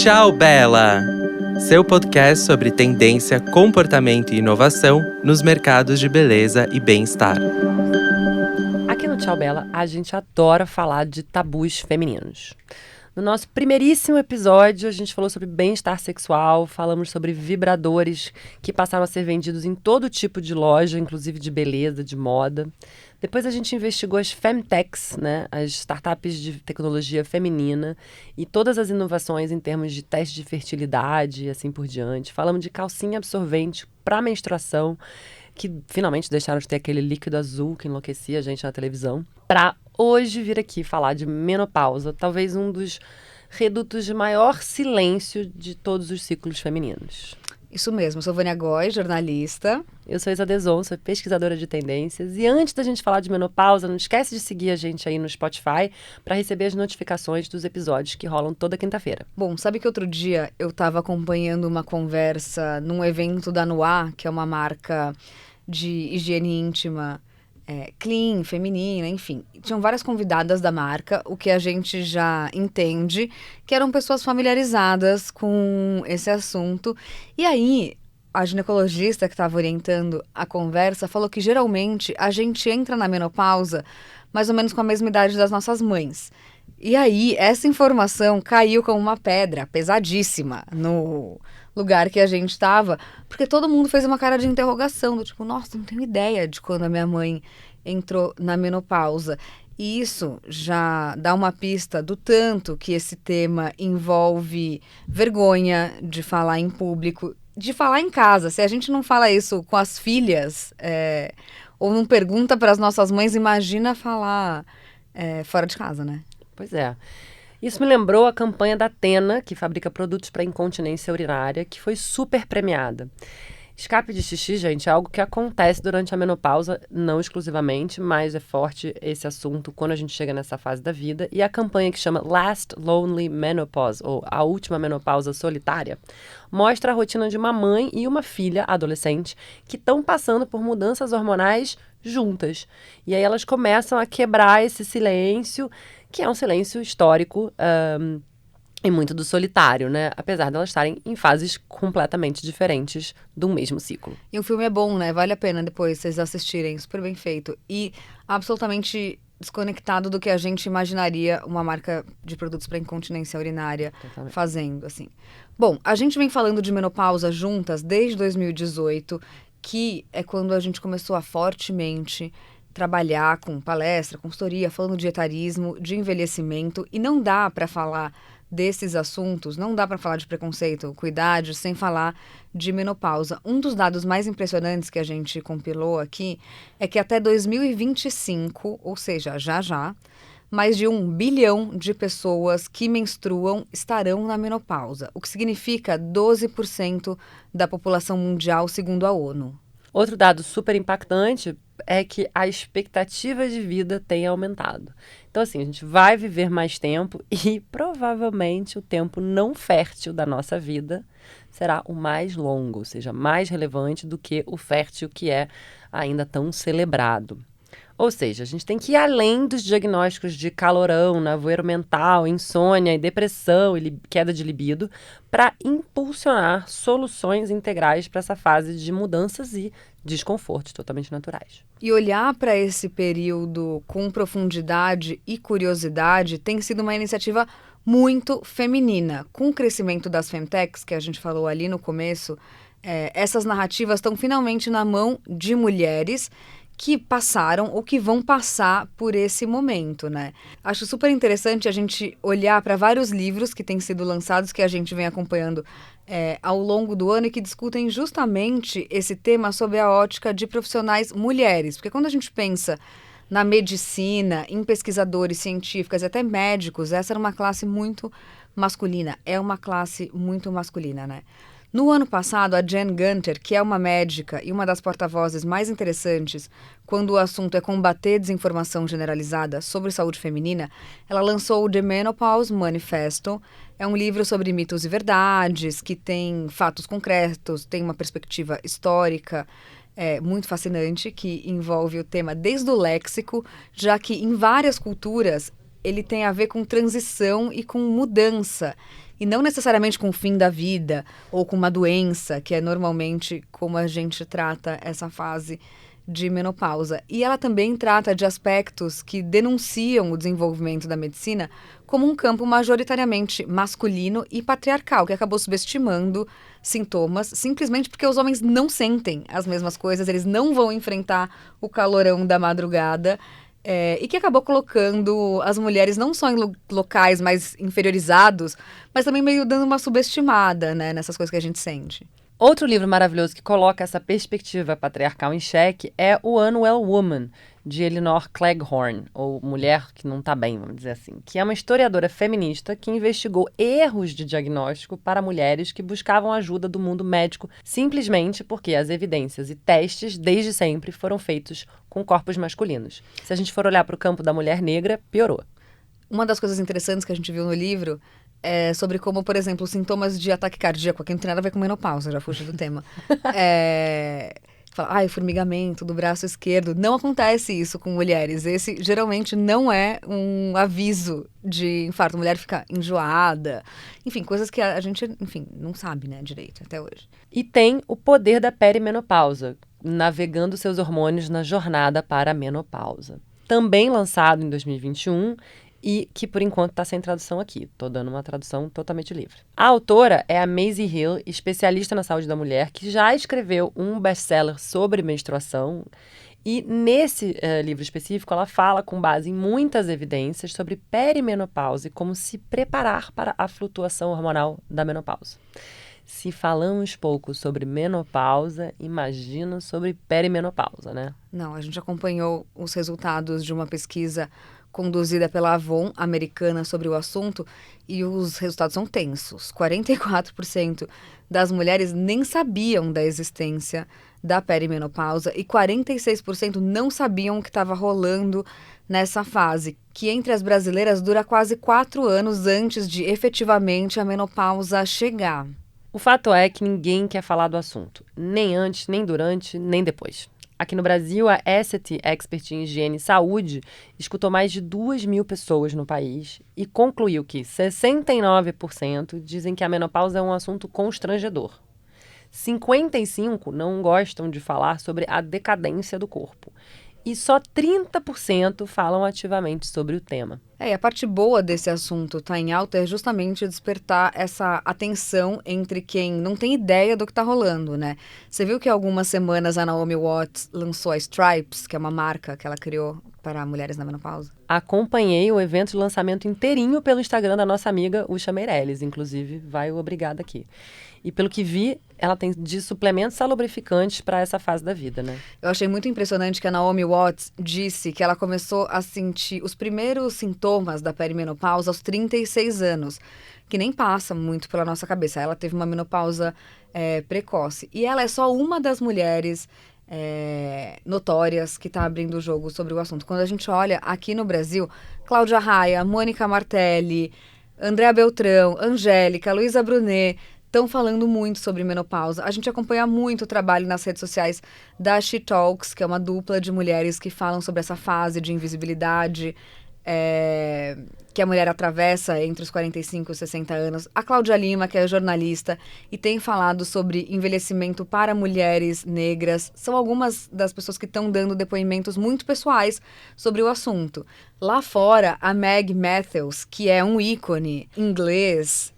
Tchau, Bela! Seu podcast sobre tendência, comportamento e inovação nos mercados de beleza e bem-estar. Aqui no Tchau Bela, a gente adora falar de tabus femininos. No nosso primeiríssimo episódio, a gente falou sobre bem-estar sexual, falamos sobre vibradores que passaram a ser vendidos em todo tipo de loja, inclusive de beleza, de moda. Depois a gente investigou as Femtechs, né, as startups de tecnologia feminina e todas as inovações em termos de teste de fertilidade e assim por diante. Falamos de calcinha absorvente para menstruação, que finalmente deixaram de ter aquele líquido azul que enlouquecia a gente na televisão, para hoje vir aqui falar de menopausa, talvez um dos redutos de maior silêncio de todos os ciclos femininos. Isso mesmo, eu sou Vânia Góes, jornalista. Eu sou Isa Deson, sou pesquisadora de tendências. E antes da gente falar de menopausa, não esquece de seguir a gente aí no Spotify para receber as notificações dos episódios que rolam toda quinta-feira. Bom, sabe que outro dia eu estava acompanhando uma conversa num evento da Noir, que é uma marca de higiene íntima clean, feminina, enfim. Tinham várias convidadas da marca, o que a gente já entende, que eram pessoas familiarizadas com esse assunto. E aí, a ginecologista que estava orientando a conversa falou que geralmente a gente entra na menopausa mais ou menos com a mesma idade das nossas mães. E aí, essa informação caiu como uma pedra pesadíssima no lugar que a gente estava, porque todo mundo fez uma cara de interrogação, do tipo, nossa, não tenho ideia de quando a minha mãe entrou na menopausa. E isso já dá uma pista do tanto que esse tema envolve vergonha de falar em público, de falar em casa. Se a gente não fala isso com as filhas, ou não pergunta para as nossas mães, imagina falar fora de casa, né? Pois é. Isso me lembrou a campanha da Tena, que fabrica produtos para incontinência urinária, que foi super premiada. Escape de xixi, gente, é algo que acontece durante a menopausa, não exclusivamente, mas é forte esse assunto quando a gente chega nessa fase da vida. E a campanha que chama Last Lonely Menopause, ou A Última Menopausa Solitária, mostra a rotina de uma mãe e uma filha adolescente que estão passando por mudanças hormonais juntas. E aí elas começam a quebrar esse silêncio, que é um silêncio histórico e muito do solitário, né? Apesar de elas estarem em fases completamente diferentes do mesmo ciclo. E o filme é bom, né? Vale a pena depois vocês assistirem, super bem feito. E absolutamente desconectado do que a gente imaginaria uma marca de produtos para incontinência urinária fazendo, assim. Bom, a gente vem falando de menopausa juntas desde 2018, que é quando a gente começou a fortemente trabalhar com palestra, consultoria, falando de etarismo, de envelhecimento, e não dá para falar desses assuntos, não dá para falar de preconceito com idade sem falar de menopausa. Um dos dados mais impressionantes que a gente compilou aqui é que até 2025, ou seja, já, mais de 1 bilhão de pessoas que menstruam estarão na menopausa, o que significa 12% da população mundial, segundo a ONU. Outro dado super impactante é que a expectativa de vida tem aumentado. Então, assim, a gente vai viver mais tempo e provavelmente o tempo não fértil da nossa vida será o mais longo, ou seja, mais relevante do que o fértil que é ainda tão celebrado. Ou seja, a gente tem que ir além dos diagnósticos de calorão, nevoeiro mental, insônia e depressão e queda de libido para impulsionar soluções integrais para essa fase de mudanças e desconfortos totalmente naturais. E olhar para esse período com profundidade e curiosidade tem sido uma iniciativa muito feminina. Com o crescimento das Femtechs, que a gente falou ali no começo, essas narrativas estão finalmente na mão de mulheres que passaram ou que vão passar por esse momento, né? Acho super interessante a gente olhar para vários livros que têm sido lançados, que a gente vem acompanhando ao longo do ano e que discutem justamente esse tema sob a ótica de profissionais mulheres. Porque quando a gente pensa na medicina, em pesquisadores científicos, até médicos, essa era uma classe muito masculina. É uma classe muito masculina, né? No ano passado, a Jen Gunter, que é uma médica e uma das porta-vozes mais interessantes quando o assunto é combater desinformação generalizada sobre saúde feminina, ela lançou o The Menopause Manifesto. É um livro sobre mitos e verdades, que tem fatos concretos, tem uma perspectiva histórica muito fascinante, que envolve o tema desde o léxico, já que em várias culturas ele tem a ver com transição e com mudança. e não necessariamente com o fim da vida ou com uma doença, que é normalmente como a gente trata essa fase de menopausa. E ela também trata de aspectos que denunciam o desenvolvimento da medicina como um campo majoritariamente masculino e patriarcal, que acabou subestimando sintomas simplesmente porque os homens não sentem as mesmas coisas, eles não vão enfrentar o calorão da madrugada, e que acabou colocando as mulheres não só em locais mais inferiorizados, mas também meio dando uma subestimada, né, nessas coisas que a gente sente. Outro livro maravilhoso que coloca essa perspectiva patriarcal em xeque é o Unwell Woman, de Elinor Cleghorn, ou Mulher que Não Tá Bem, vamos dizer assim, que é uma historiadora feminista que investigou erros de diagnóstico para mulheres que buscavam ajuda do mundo médico simplesmente porque as evidências e testes, desde sempre, foram feitos com corpos masculinos. Se a gente for olhar para o campo da mulher negra, piorou. Uma das coisas interessantes que a gente viu no livro é sobre como, por exemplo, os sintomas de ataque cardíaco, aqui não tem nada a ver com menopausa, já fugi do tema. Fala, formigamento do braço esquerdo. Não acontece isso com mulheres. Esse geralmente não é um aviso de infarto. A mulher fica enjoada. Enfim, coisas que a gente, não sabe, né, direito até hoje. E tem o poder da perimenopausa, navegando seus hormônios na jornada para a menopausa. Também lançado em 2021 e que, por enquanto, está sem tradução aqui. Estou dando uma tradução totalmente livre. A autora é a Maisie Hill, especialista na saúde da mulher, que já escreveu um best-seller sobre menstruação. E nesse livro específico, ela fala, com base em muitas evidências, sobre perimenopausa e como se preparar para a flutuação hormonal da menopausa. Se falamos pouco sobre menopausa, imagina sobre perimenopausa, né? Não, a gente acompanhou os resultados de uma pesquisa conduzida pela Avon americana sobre o assunto, e os resultados são tensos. 44% das mulheres nem sabiam da existência da perimenopausa e 46% não sabiam o que estava rolando nessa fase, que entre as brasileiras dura quase 4 anos antes de efetivamente a menopausa chegar. O fato é que ninguém quer falar do assunto, nem antes, nem durante, nem depois. Aqui no Brasil, a Essity Expert em Higiene e Saúde escutou mais de 2.000 pessoas no país e concluiu que 69% dizem que a menopausa é um assunto constrangedor. 55% não gostam de falar sobre a decadência do corpo. E só 30% falam ativamente sobre o tema. E a parte boa desse assunto tá em alta é justamente despertar essa atenção entre quem não tem ideia do que tá rolando, né? Você viu que há algumas semanas a Naomi Watts lançou a Stripes, que é uma marca que ela criou para mulheres na menopausa? Acompanhei o evento de lançamento inteirinho pelo Instagram da nossa amiga Usha Meirelles, inclusive, vai o obrigado aqui. E pelo que vi, ela tem de suplementos salubrificantes para essa fase da vida, né? Eu achei muito impressionante que a Naomi Watts disse que ela começou a sentir os primeiros sintomas da perimenopausa aos 36 anos, que nem passa muito pela nossa cabeça. Ela teve uma menopausa precoce. E ela é só uma das mulheres notórias que está abrindo o jogo sobre o assunto. Quando a gente olha aqui no Brasil, Cláudia Raia, Mônica Martelli, Andréa Beltrão, Angélica, Luísa Brunet estão falando muito sobre menopausa. A gente acompanha muito o trabalho nas redes sociais da She Talks, que é uma dupla de mulheres que falam sobre essa fase de invisibilidade que a mulher atravessa entre os 45 e 60 anos. A Cláudia Lima, que é jornalista e tem falado sobre envelhecimento para mulheres negras. São algumas das pessoas que estão dando depoimentos muito pessoais sobre o assunto. Lá fora, a Meg Matthews, que é um ícone inglês,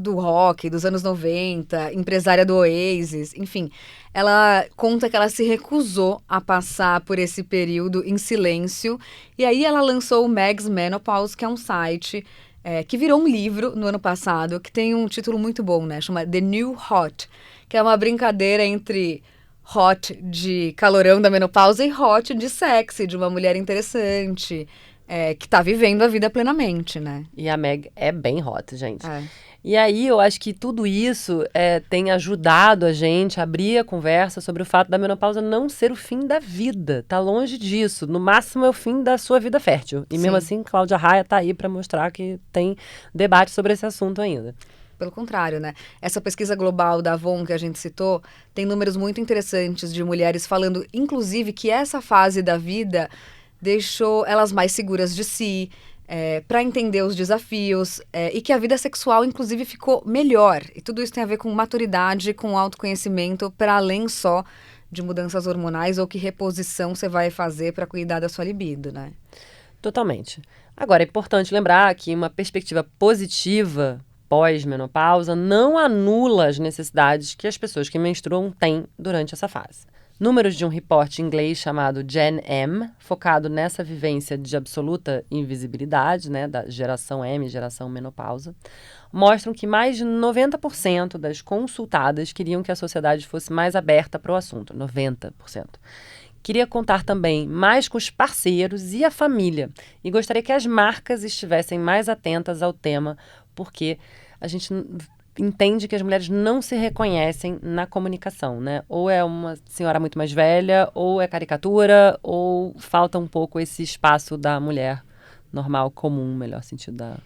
do rock, dos anos 90, empresária do Oasis, enfim. Ela conta que ela se recusou a passar por esse período em silêncio. E aí ela lançou o Meg's Menopause, que é um site que virou um livro no ano passado, que tem um título muito bom, né? Chama The New Hot, que é uma brincadeira entre hot de calorão da menopausa e hot de sexy, de uma mulher interessante, que tá vivendo a vida plenamente, né? E a Meg é bem hot, gente. E aí eu acho que tudo isso tem ajudado a gente a abrir a conversa sobre o fato da menopausa não ser o fim da vida. Tá longe disso. No máximo é o fim da sua vida fértil. E mesmo assim, Cláudia Raia tá aí para mostrar que tem debate sobre esse assunto ainda. Pelo contrário, né? Essa pesquisa global da Avon que a gente citou tem números muito interessantes de mulheres falando, inclusive, que essa fase da vida deixou elas mais seguras de si, para entender os desafios e que a vida sexual, inclusive, ficou melhor. E tudo isso tem a ver com maturidade, com autoconhecimento, para além só de mudanças hormonais ou que reposição você vai fazer para cuidar da sua libido, né? Totalmente. Agora, é importante lembrar que uma perspectiva positiva pós-menopausa não anula as necessidades que as pessoas que menstruam têm durante essa fase. Números de um reporte inglês chamado Gen M, focado nessa vivência de absoluta invisibilidade, né, da geração M, geração menopausa, mostram que mais de 90% das consultadas queriam que a sociedade fosse mais aberta para o assunto, 90%. Queria contar também mais com os parceiros e a família, e gostaria que as marcas estivessem mais atentas ao tema, porque a gente entende que as mulheres não se reconhecem na comunicação, né? Ou é uma senhora muito mais velha, ou é caricatura, ou falta um pouco esse espaço da mulher normal, comum, melhor sentido da...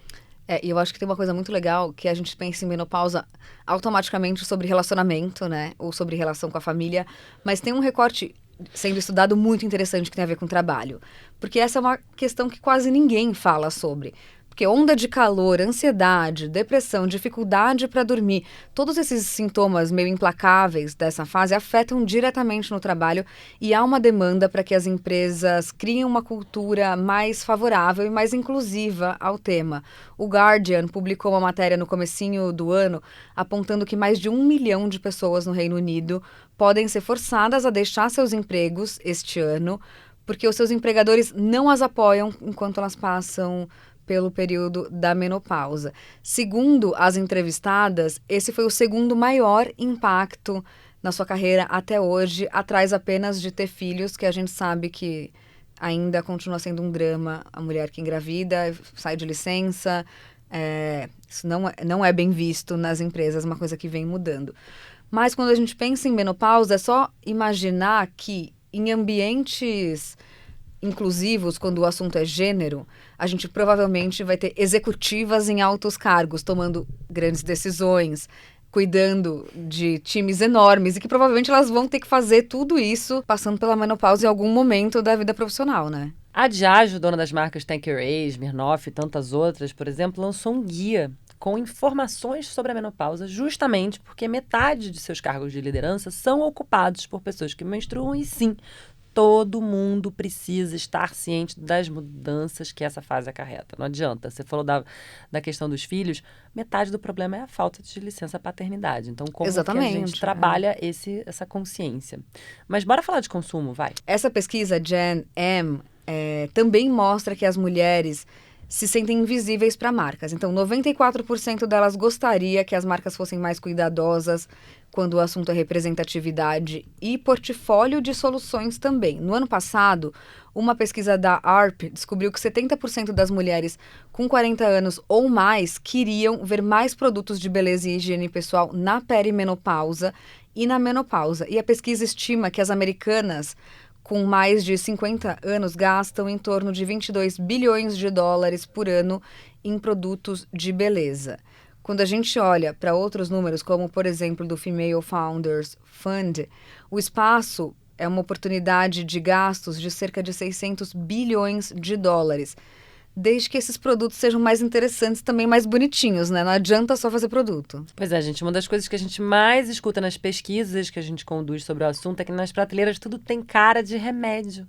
E eu acho que tem uma coisa muito legal que a gente pensa em menopausa automaticamente sobre relacionamento, né? Ou sobre relação com a família, mas tem um recorte sendo estudado muito interessante que tem a ver com trabalho. Porque essa é uma questão que quase ninguém fala sobre. Porque onda de calor, ansiedade, depressão, dificuldade para dormir, todos esses sintomas meio implacáveis dessa fase afetam diretamente no trabalho e há uma demanda para que as empresas criem uma cultura mais favorável e mais inclusiva ao tema. O Guardian publicou uma matéria no comecinho do ano apontando que mais de 1 milhão de pessoas no Reino Unido podem ser forçadas a deixar seus empregos este ano porque os seus empregadores não as apoiam enquanto elas passam pelo período da menopausa. Segundo as entrevistadas, esse foi o segundo maior impacto na sua carreira até hoje, atrás apenas de ter filhos, que a gente sabe que ainda continua sendo um drama. A mulher que engravida, sai de licença, isso não é bem visto nas empresas, uma coisa que vem mudando. Mas quando a gente pensa em menopausa, é só imaginar que em ambientes inclusivos, quando o assunto é gênero, a gente provavelmente vai ter executivas em altos cargos, tomando grandes decisões, cuidando de times enormes, e que provavelmente elas vão ter que fazer tudo isso passando pela menopausa em algum momento da vida profissional, né? A Diageo, dona das marcas Tanqueray, Smirnoff e tantas outras, por exemplo, lançou um guia com informações sobre a menopausa, justamente porque metade de seus cargos de liderança são ocupados por pessoas que menstruam e, sim, todo mundo precisa estar ciente das mudanças que essa fase acarreta. Não adianta. Você falou da questão dos filhos, metade do problema é a falta de licença paternidade. Então, como que a gente trabalha essa consciência? Mas bora falar de consumo, vai. Essa pesquisa Gen M também mostra que as mulheres se sentem invisíveis para marcas. Então, 94% delas gostaria que as marcas fossem mais cuidadosas quando o assunto é representatividade e portfólio de soluções também. No ano passado, uma pesquisa da AARP descobriu que 70% das mulheres com 40 anos ou mais queriam ver mais produtos de beleza e higiene pessoal na perimenopausa e na menopausa. E a pesquisa estima que as americanas com mais de 50 anos gastam em torno de 22 bilhões de dólares por ano em produtos de beleza. Quando a gente olha para outros números, como por exemplo do Female Founders Fund, o espaço é uma oportunidade de gastos de cerca de 600 bilhões de dólares, desde que esses produtos sejam mais interessantes e também mais bonitinhos, né? Não adianta só fazer produto. Pois é, gente, uma das coisas que a gente mais escuta nas pesquisas que a gente conduz sobre o assunto é que nas prateleiras tudo tem cara de remédio.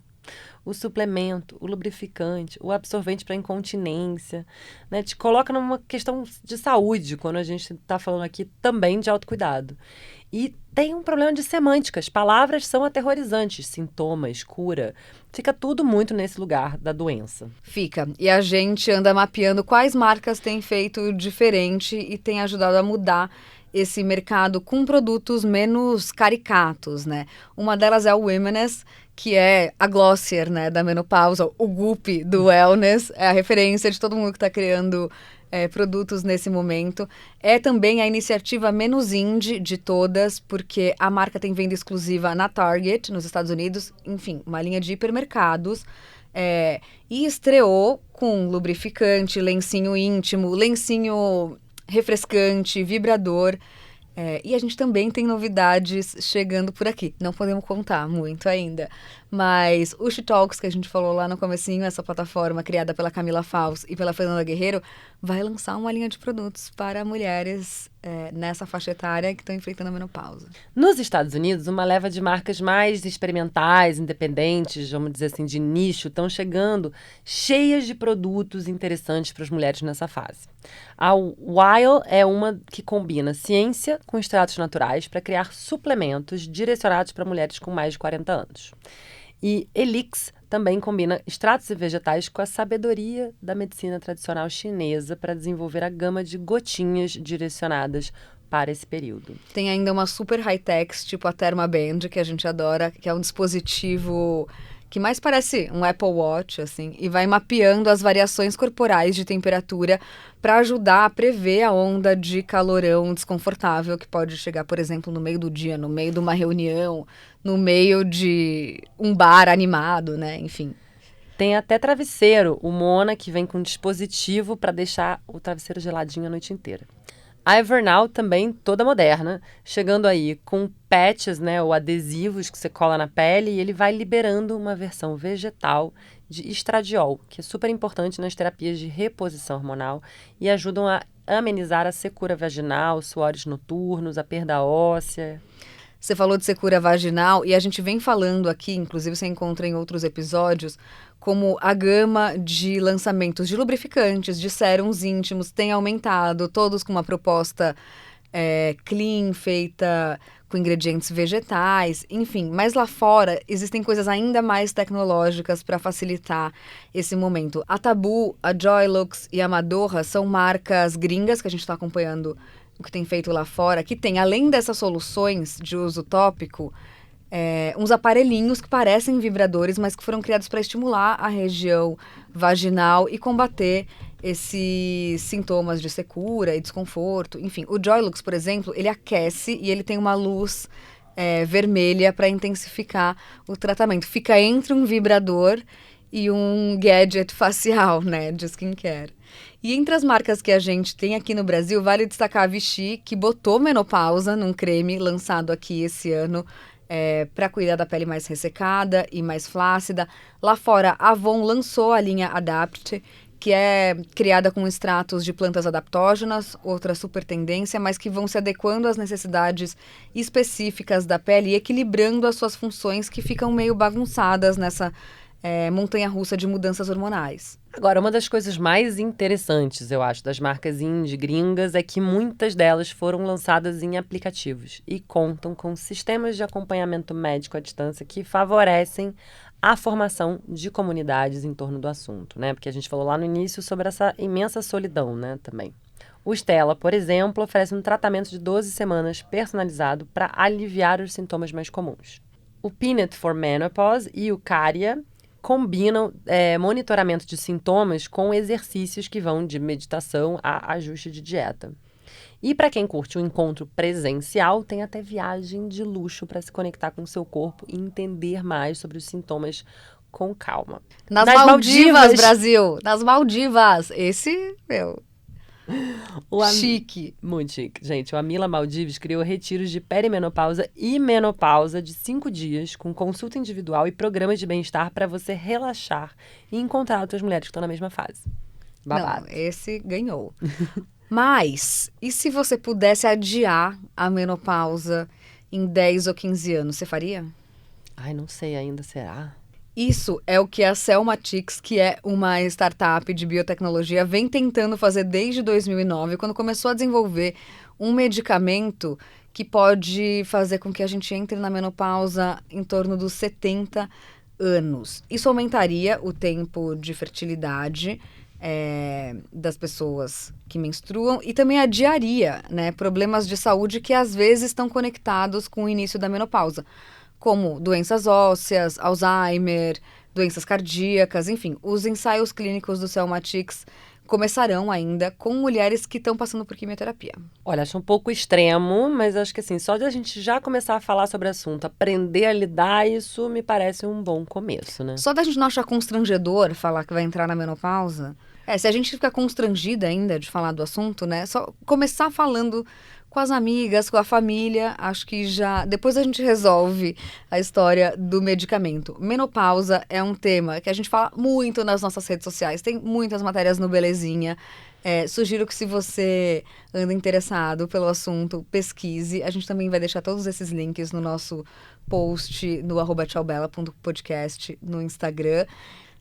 O suplemento, o lubrificante, o absorvente para incontinência, né? Te coloca numa questão de saúde, quando a gente está falando aqui também de autocuidado. E tem um problema de semânticas. Palavras são aterrorizantes. Sintomas, cura. Fica tudo muito nesse lugar da doença. Fica. E a gente anda mapeando quais marcas têm feito diferente e tem ajudado a mudar esse mercado com produtos menos caricatos, né? Uma delas é a Womeness, que é a Glossier, né, da menopausa, o Goop do wellness, é a referência de todo mundo que está criando produtos nesse momento. É também a iniciativa menos indie de todas, porque a marca tem venda exclusiva na Target, nos Estados Unidos, enfim, uma linha de hipermercados, e estreou com lubrificante, lencinho íntimo, lencinho refrescante, vibrador. E a gente também tem novidades chegando por aqui. Não podemos contar muito ainda. Mas o She Talks, que a gente falou lá no comecinho, essa plataforma criada pela Camila Faus e pela Fernanda Guerreiro, vai lançar uma linha de produtos para mulheres nessa faixa etária que estão enfrentando a menopausa. Nos Estados Unidos, uma leva de marcas mais experimentais, independentes, vamos dizer assim, de nicho, estão chegando cheias de produtos interessantes para as mulheres nessa fase. A Weil é uma que combina ciência com extratos naturais para criar suplementos direcionados para mulheres com mais de 40 anos. E Elix também combina extratos e vegetais com a sabedoria da medicina tradicional chinesa para desenvolver a gama de gotinhas direcionadas para esse período. Tem ainda uma super high-tech, tipo a Thermaband, que a gente adora, que é um dispositivo que mais parece um Apple Watch, assim, e vai mapeando as variações corporais de temperatura para ajudar a prever a onda de calorão desconfortável que pode chegar, por exemplo, no meio do dia, no meio de uma reunião, no meio de um bar animado, né? Enfim. Tem até travesseiro, o Mona, que vem com um dispositivo para deixar o travesseiro geladinho a noite inteira. A Evernow também toda moderna, chegando aí com patches, né, ou adesivos que você cola na pele e ele vai liberando uma versão vegetal de estradiol, que é super importante nas terapias de reposição hormonal e ajudam a amenizar a secura vaginal, suores noturnos, a perda óssea. Você falou de secura vaginal e a gente vem falando aqui, inclusive você encontra em outros episódios, como a gama de lançamentos de lubrificantes, de sérums íntimos tem aumentado, todos com uma proposta clean, feita com ingredientes vegetais, enfim. Mas lá fora existem coisas ainda mais tecnológicas para facilitar esse momento. A Tabu, a Joylux e a Madorra são marcas gringas que a gente está acompanhando o que tem feito lá fora, que tem, além dessas soluções de uso tópico, uns aparelhinhos que parecem vibradores, mas que foram criados para estimular a região vaginal e combater esses sintomas de secura e desconforto. Enfim, o Joylux, por exemplo, ele aquece e ele tem uma luz vermelha para intensificar o tratamento. Fica entre um vibrador e um gadget facial, né, de skincare. E entre as marcas que a gente tem aqui no Brasil, vale destacar a Vichy, que botou menopausa num creme lançado aqui esse ano para cuidar da pele mais ressecada e mais flácida. Lá fora, a Avon lançou a linha Adapt, que é criada com extratos de plantas adaptógenas, outra super tendência, mas que vão se adequando às necessidades específicas da pele e equilibrando as suas funções que ficam meio bagunçadas nessa montanha-russa de mudanças hormonais. Agora, uma das coisas mais interessantes, eu acho, das marcas indie gringas é que muitas delas foram lançadas em aplicativos e contam com sistemas de acompanhamento médico à distância que favorecem a formação de comunidades em torno do assunto, né? Porque a gente falou lá no início sobre essa imensa solidão, né, também. O Stella, por exemplo, oferece um tratamento de 12 semanas personalizado para aliviar os sintomas mais comuns. O Peanut for Menopause e o Caria combinam monitoramento de sintomas com exercícios que vão de meditação a ajuste de dieta. E para quem curte o encontro presencial, tem até viagem de luxo para se conectar com o seu corpo e entender mais sobre os sintomas com calma. Nas Maldivas, Brasil! Nas Maldivas! Esse, chique. Muito chique. Gente, o Amila Maldives criou retiros de perimenopausa e menopausa de 5 dias, com consulta individual e programas de bem-estar para você relaxar e encontrar outras mulheres que estão na mesma fase. Babado. Não, esse ganhou. Mas, e se você pudesse adiar a menopausa em 10 ou 15 anos, você faria? Ai, não sei ainda, será? Isso é o que a Cellmatics, que é uma startup de biotecnologia, vem tentando fazer desde 2009, quando começou a desenvolver um medicamento que pode fazer com que a gente entre na menopausa em torno dos 70 anos. Isso aumentaria o tempo de fertilidade das pessoas que menstruam e também adiaria, né, problemas de saúde que às vezes estão conectados com o início da menopausa, como doenças ósseas, Alzheimer, doenças cardíacas, enfim. Os ensaios clínicos do Cellmatics começarão ainda com mulheres que estão passando por quimioterapia. Olha, acho um pouco extremo, mas acho que assim, só de a gente já começar a falar sobre o assunto, aprender a lidar, isso me parece um bom começo, né? Só da gente não achar constrangedor falar que vai entrar na menopausa, se a gente ficar constrangida ainda de falar do assunto, né? Só começar falando com as amigas, com a família. Acho que já depois a gente resolve a história do medicamento. Menopausa é um tema que a gente fala muito nas nossas redes sociais. Tem muitas matérias no Belezinha. Sugiro que, se você anda interessado pelo assunto, pesquise. A gente também vai deixar todos esses links no nosso post no @tchaubela.podcast no Instagram.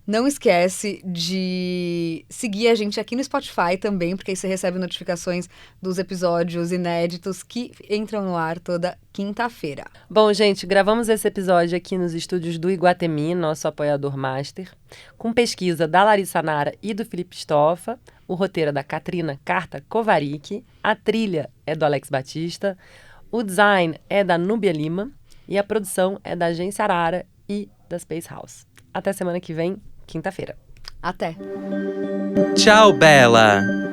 Não esquece de seguir a gente aqui no Spotify também, porque aí você recebe notificações dos episódios inéditos que entram no ar toda quinta-feira. Bom, gente, gravamos esse episódio aqui nos estúdios do Iguatemi, nosso apoiador master, com pesquisa da Larissa Nara e do Felipe Stoffa. O roteiro é da Katrina Carta Kovarik, a trilha é do Alex Batista, o design é da Núbia Lima e a produção é da Agência Arara e da Space House. Até semana que vem, quinta-feira. Até! Tchau, Bela!